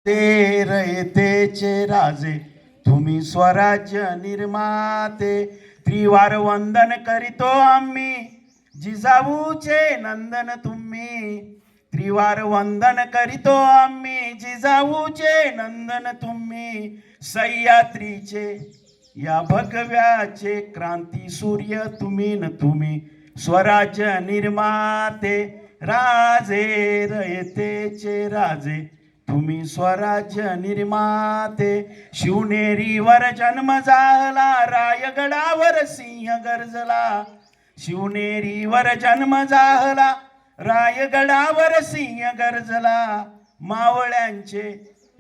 ते रयतेचे राजे तुम्ही स्वराज्य निर्माते त्रिवार वंदन करीतो आम्ही जिजाऊचे नंदन तुम्ही त्रिवार वंदन करीतो आम्ही जिजाऊचे नंदन तुम्ही सह्याद्रीचे या भगव्याचे क्रांती सूर्य तुम्ही न तुम्ही स्वराज्य निर्माते राजे रयतेचे राजे तुम्ही स्वराज्य निर्माते शिवनेरीवर जन्म झाला रायगडावर सिंह गरजला शिवनेरीवर जन्म झाला रायगडावर सिंह गरजला मावळ्यांचे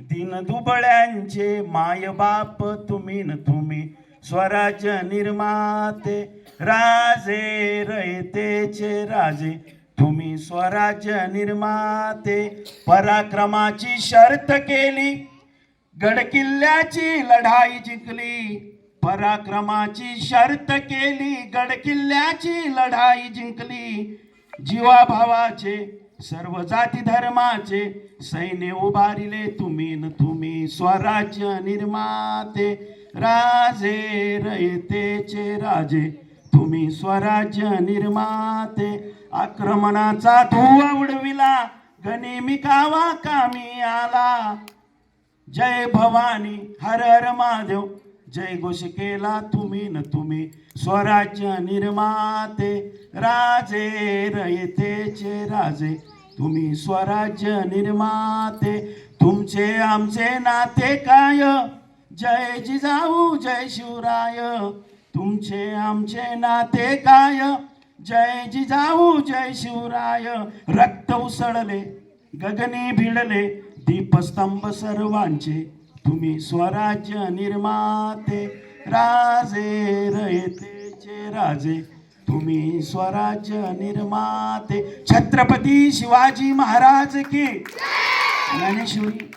दीनदुबळ्यांचे मायबाप तुम्ही न तुम्ही स्वराज्य निर्माते राजे रयतेचे राजे तुम्ही स्वराज्य निर्माते पराक्रमाची शर्त केली गडकिल्ल्याची लढाई जिंकली पराक्रमाची शर्त केली गडकिल्ल्याची लढाई जिंकली जीवाभावाचे सर्व जाती धर्माचे सैन्य उभारिले तुम्ही न तुम्ही स्वराज्य निर्माते राजे रयतेचे राजे तुम्ही स्वराज्य निर्माते आक्रमणाचा धुवा उडविला गनिमी कावा कामी आला जय भवानी हर हर महादेव जय घोष केला तुम्ही न तुम्ही स्वराज्य निर्माते राजे रयतेचे राजे तुम्ही स्वराज्य निर्माते तुमचे आमचे नाते काय जय जिजाऊ जय शिवराय तुमचे आमचे नाते काय जय जिजाऊ जय शिवराय रक्त उसळले गगनी भिडले दीपस्तंभ सर्वांचे तुम्ही स्वराज्य निर्माते राजे रयतेचे राजे तुम्ही स्वराज्य निर्माते छत्रपती शिवाजी महाराज की ज्ञानेश्वरी